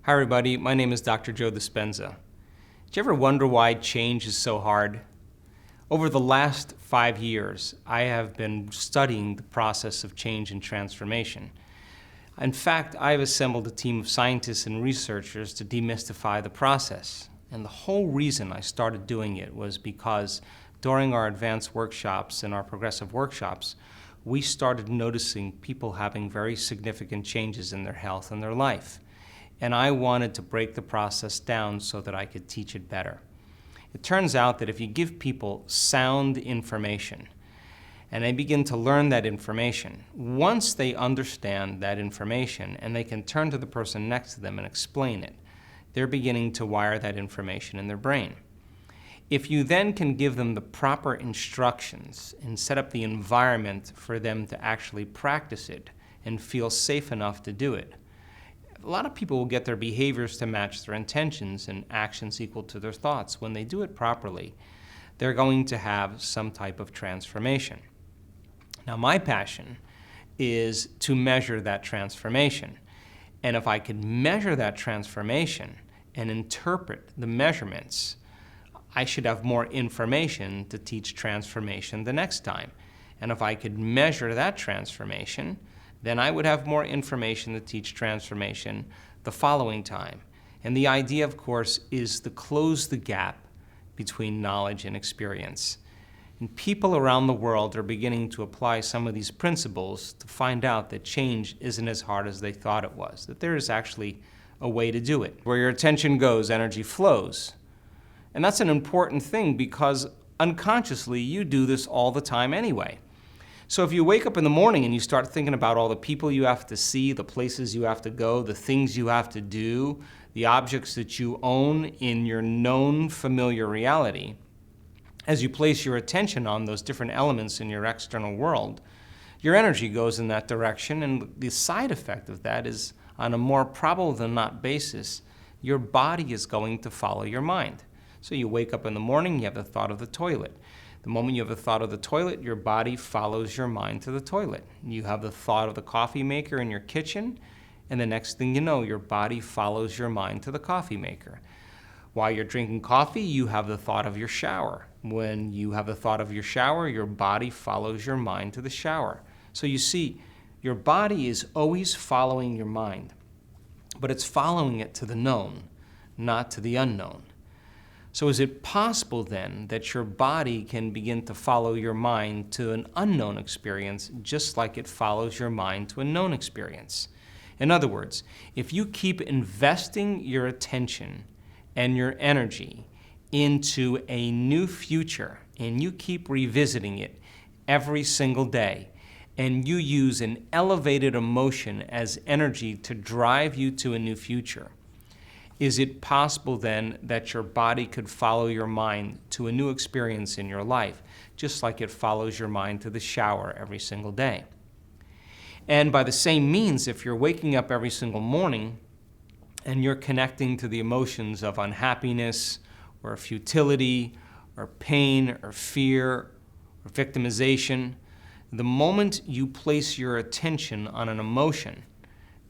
Hi everybody, my name is Dr. Joe Dispenza. Did you ever wonder why change is so hard? Over the last 5 years, I have been studying the process of change and transformation. In fact, I've assembled a team of scientists and researchers to demystify the process. And the whole reason I started doing it was because during our advanced workshops and our progressive workshops, we started noticing people having very significant changes in their health and their life. And I wanted to break the process down so that I could teach it better. It turns out that if you give people sound information and they begin to learn that information, once they understand that information and they can turn to the person next to them and explain it, they're beginning to wire that information in their brain. If you then can give them the proper instructions and set up the environment for them to actually practice it and feel safe enough to do it, a lot of people will get their behaviors to match their intentions and actions equal to their thoughts. When they do it properly, they're going to have some type of transformation. Now, my passion is to measure that transformation. And if I could measure that transformation and interpret the measurements, I should have more information to teach transformation the next time. And if I could measure that transformation, then I would have more information to teach transformation the following time. And the idea, of course, is to close the gap between knowledge and experience. And people around the world are beginning to apply some of these principles to find out that change isn't as hard as they thought it was, that there is actually a way to do it. Where your attention goes, energy flows. And that's an important thing because unconsciously you do this all the time anyway. So if you wake up in the morning and you start thinking about all the people you have to see, the places you have to go, the things you have to do, the objects that you own in your known familiar reality, as you place your attention on those different elements in your external world, your energy goes in that direction, and the side effect of that is, on a more probable than not basis, your body is going to follow your mind. So you wake up in the morning, you have the thought of the toilet. The moment you have the thought of the toilet, your body follows your mind to the toilet. You have the thought of the coffee maker in your kitchen, and the next thing you know, your body follows your mind to the coffee maker. While you're drinking coffee, you have the thought of your shower. When you have the thought of your shower, your body follows your mind to the shower. So you see, your body is always following your mind, but it's following it to the known, not to the unknown. So is it possible then that your body can begin to follow your mind to an unknown experience just like it follows your mind to a known experience? In other words, if you keep investing your attention and your energy into a new future and you keep revisiting it every single day and you use an elevated emotion as energy to drive you to a new future, is it possible then that your body could follow your mind to a new experience in your life, just like it follows your mind to the shower every single day? And by the same means, if you're waking up every single morning and you're connecting to the emotions of unhappiness or futility or pain or fear or victimization, the moment you place your attention on an emotion,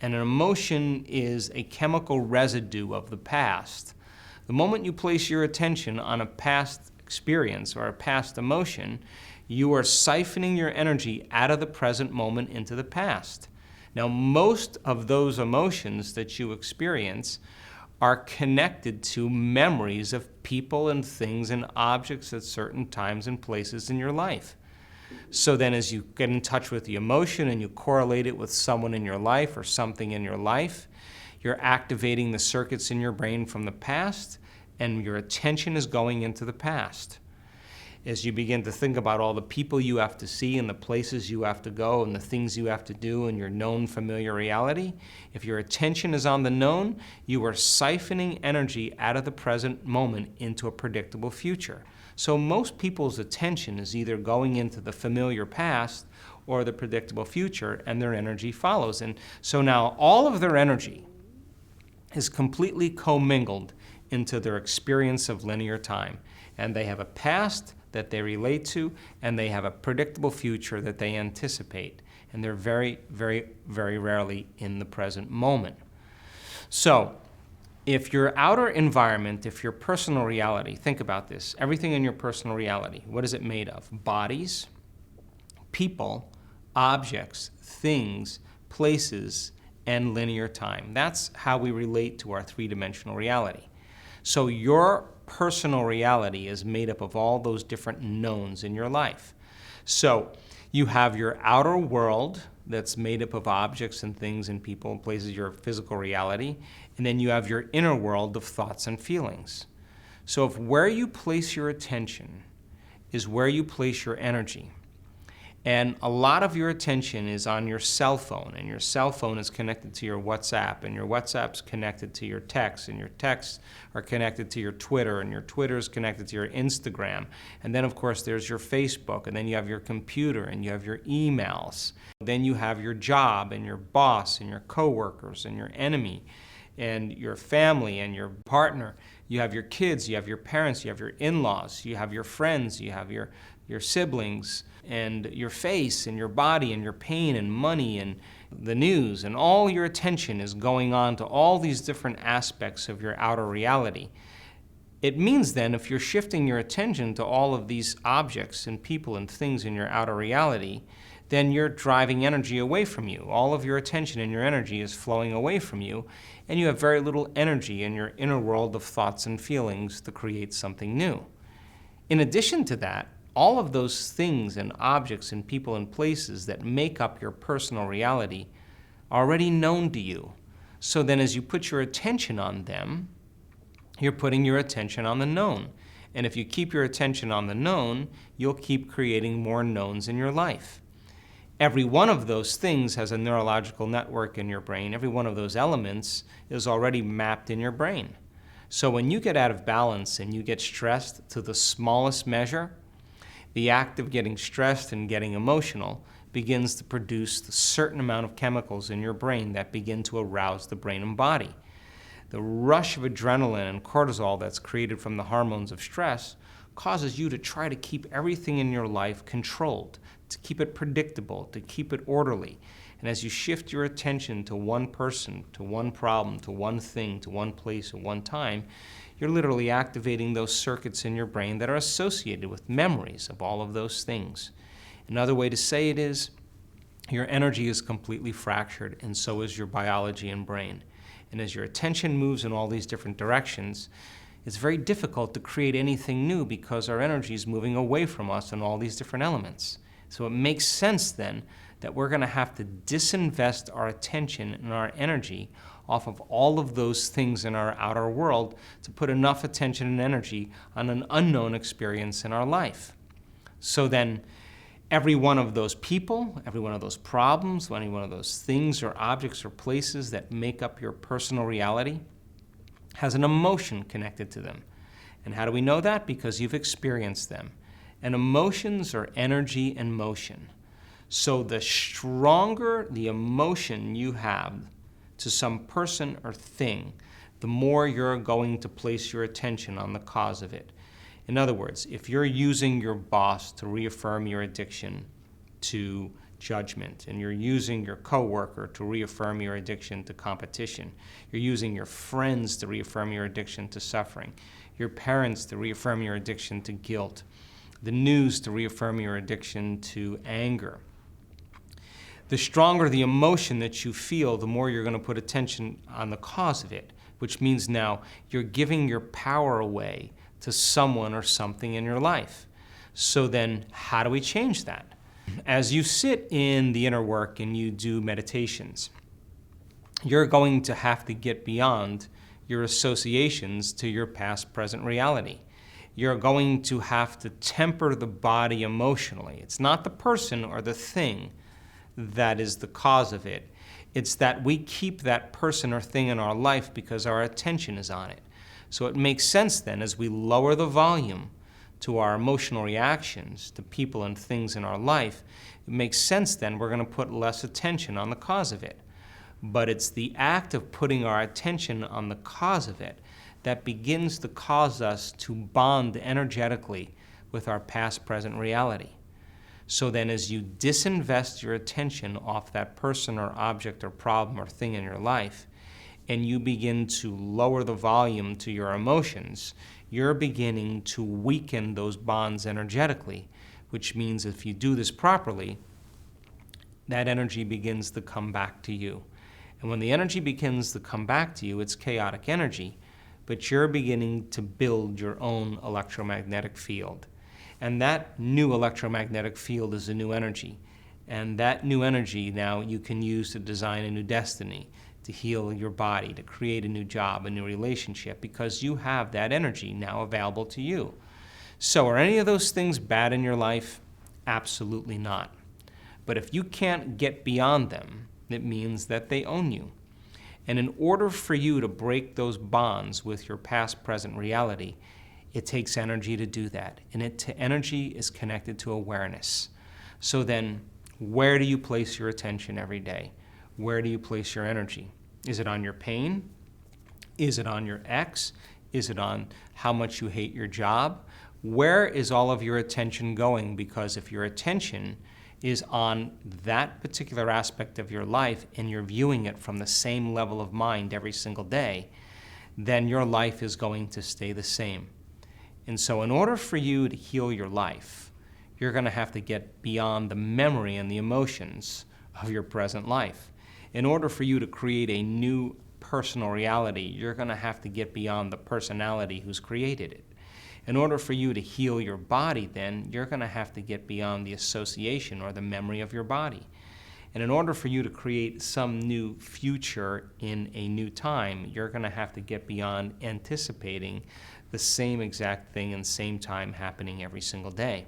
and an emotion is a chemical residue of the past. The moment you place your attention on a past experience or a past emotion, you are siphoning your energy out of the present moment into the past. Now, most of those emotions that you experience are connected to memories of people and things and objects at certain times and places in your life. So then as you get in touch with the emotion and you correlate it with someone in your life or something in your life, you're activating the circuits in your brain from the past, and your attention is going into the past. As you begin to think about all the people you have to see and the places you have to go and the things you have to do in your known familiar reality, if your attention is on the known, you are siphoning energy out of the present moment into a predictable future. So most people's attention is either going into the familiar past or the predictable future, and their energy follows. And so now all of their energy is completely commingled into their experience of linear time. And they have a past that they relate to, and they have a predictable future that they anticipate. And they're very, very, very rarely in the present moment. So If your outer environment, if your personal reality, think about this, everything in your personal reality, what is it made of? Bodies, people, objects, things, places, and linear time. That's how we relate to our three-dimensional reality. So your personal reality is made up of all those different knowns in your life. So you have your outer world that's made up of objects and things and people and places, your physical reality, and then you have your inner world of thoughts and feelings. So if where you place your attention is where you place your energy, and a lot of your attention is on your cell phone, and your cell phone is connected to your WhatsApp, and your WhatsApp's connected to your texts, and your texts are connected to your Twitter, and your Twitter is connected to your Instagram. And then, of course, there's your Facebook, and then you have your computer, and you have your emails. Then you have your job, and your boss, and your coworkers, and your enemy, and your family, and your partner. You have your kids, you have your parents, you have your in-laws, you have your friends, you have your siblings, and your face, and your body, and your pain, and money, and the news, and all your attention is going on to all these different aspects of your outer reality. It means then, if you're shifting your attention to all of these objects and people and things in your outer reality, then you're driving energy away from you. All of your attention and your energy is flowing away from you, and you have very little energy in your inner world of thoughts and feelings to create something new. In addition to that, all of those things and objects and people and places that make up your personal reality are already known to you. So then as you put your attention on them, you're putting your attention on the known. And if you keep your attention on the known, you'll keep creating more knowns in your life. Every one of those things has a neurological network in your brain. Every one of those elements is already mapped in your brain. So when you get out of balance and you get stressed to the smallest measure, the act of getting stressed and getting emotional begins to produce a certain amount of chemicals in your brain that begin to arouse the brain and body. The rush of adrenaline and cortisol that's created from the hormones of stress causes you to try to keep everything in your life controlled, to keep it predictable, to keep it orderly. And as you shift your attention to one person, to one problem, to one thing, to one place at one time, you're literally activating those circuits in your brain that are associated with memories of all of those things. Another way to say it is, your energy is completely fractured, and so is your biology and brain. And as your attention moves in all these different directions, it's very difficult to create anything new because our energy is moving away from us in all these different elements. So it makes sense then that we're going to have to disinvest our attention and our energy off of all of those things in our outer world to put enough attention and energy on an unknown experience in our life. So then every one of those people, every one of those problems, any one of those things or objects or places that make up your personal reality has an emotion connected to them. And how do we know that? Because you've experienced them. And emotions are energy and motion. So the stronger the emotion you have to some person or thing, the more you're going to place your attention on the cause of it. In other words, if you're using your boss to reaffirm your addiction to judgment, and you're using your coworker to reaffirm your addiction to competition, you're using your friends to reaffirm your addiction to suffering, your parents to reaffirm your addiction to guilt, the news to reaffirm your addiction to anger, the stronger the emotion that you feel, the more you're going to put attention on the cause of it, which means now you're giving your power away to someone or something in your life. So then how do we change that? As you sit in the inner work and you do meditations, you're going to have to get beyond your associations to your past, present reality. You're going to have to temper the body emotionally. It's not the person or the thing that is the cause of it. It's that we keep that person or thing in our life because our attention is on it. So it makes sense then, as we lower the volume to our emotional reactions to people and things in our life, it makes sense then we're going to put less attention on the cause of it. But it's the act of putting our attention on the cause of it that begins to cause us to bond energetically with our past, present reality. So then as you disinvest your attention off that person or object or problem or thing in your life, and you begin to lower the volume to your emotions, you're beginning to weaken those bonds energetically, which means if you do this properly, that energy begins to come back to you. And when the energy begins to come back to you, it's chaotic energy, but you're beginning to build your own electromagnetic field. And that new electromagnetic field is a new energy. And that new energy now you can use to design a new destiny, to heal your body, to create a new job, a new relationship, because you have that energy now available to you. So are any of those things bad in your life? Absolutely not. But if you can't get beyond them, it means that they own you. And in order for you to break those bonds with your past, present reality, it takes energy to do that. And energy is connected to awareness. So then, where do you place your attention every day? Where do you place your energy? Is it on your pain? Is it on your ex? Is it on how much you hate your job? Where is all of your attention going? Because if your attention is on that particular aspect of your life and you're viewing it from the same level of mind every single day, then your life is going to stay the same. And so in order for you to heal your life, you're going to have to get beyond the memory and the emotions of your present life. In order for you to create a new personal reality, you're going to have to get beyond the personality who's created it. In order for you to heal your body, then, you're going to have to get beyond the association or the memory of your body. And in order for you to create some new future in a new time, you're going to have to get beyond anticipating the same exact thing and same time happening every single day.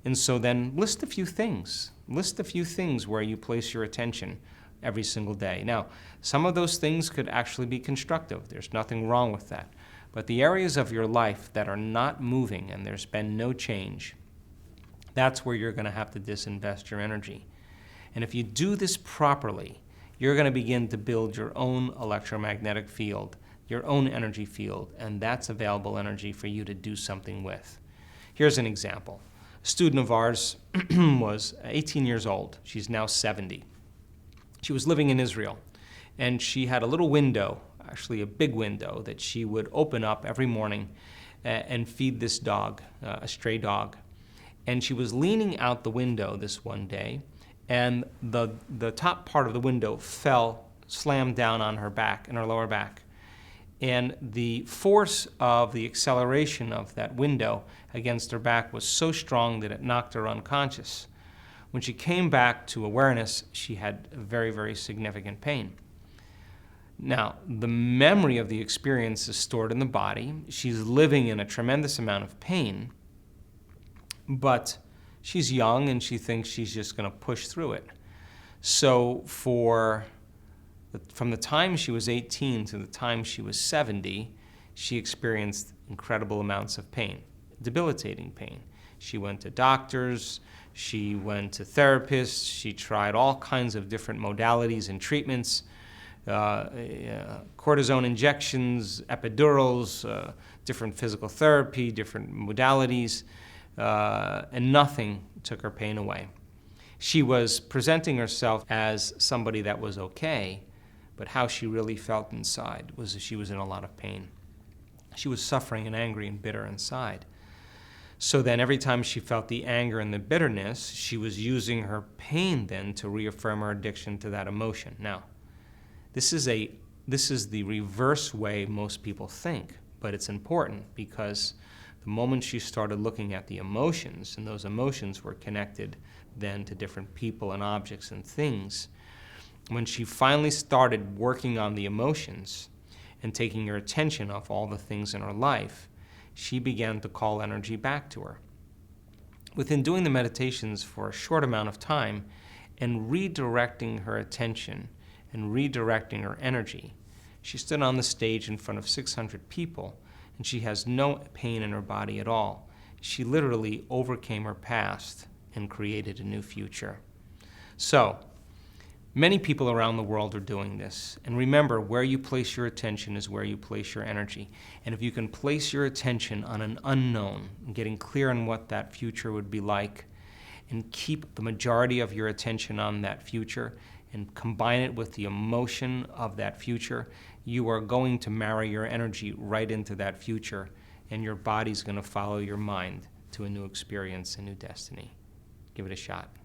And so then list a few things. List a few things where you place your attention every single day. Now, some of those things could actually be constructive. There's nothing wrong with that. But the areas of your life that are not moving and there's been no change, that's where you're going to have to disinvest your energy. And if you do this properly, you're going to begin to build your own electromagnetic field, your own energy field, and that's available energy for you to do something with. Here's an example. A student of ours was 18 years old. She's now 70. She was living in Israel, and she had a little window, actually a big window, that she would open up every morning and feed this dog, a stray dog. And she was leaning out the window this one day, and the top part of the window slammed down on her back, in her lower back. And the force of the acceleration of that window against her back was so strong that it knocked her unconscious. When she came back to awareness, she had very, very significant pain. Now, the memory of the experience is stored in the body. She's living in a tremendous amount of pain, but she's young and she thinks she's just going to push through it. So from the time she was 18 to the time she was 70, she experienced incredible amounts of pain, debilitating pain. She went to doctors, she went to therapists, she tried all kinds of different modalities and treatments, cortisone injections, epidurals, different physical therapy, different modalities, and nothing took her pain away. She was presenting herself as somebody that was okay, but how she really felt inside was that she was in a lot of pain. She was suffering and angry and bitter inside. So then every time she felt the anger and the bitterness, she was using her pain then to reaffirm her addiction to that emotion. Now, this is the reverse way most people think, but it's important because the moment she started looking at the emotions, and those emotions were connected then to different people and objects and things, when she finally started working on the emotions and taking her attention off all the things in her life, she began to call energy back to her. Within doing the meditations for a short amount of time and redirecting her attention and redirecting her energy, she stood on the stage in front of 600 people, and she has no pain in her body at all. She literally overcame her past and created a new future. So, many people around the world are doing this. And remember, where you place your attention is where you place your energy. And if you can place your attention on an unknown, and getting clear on what that future would be like, and keep the majority of your attention on that future, and combine it with the emotion of that future, you are going to marry your energy right into that future, and your body's going to follow your mind to a new experience, a new destiny. Give it a shot.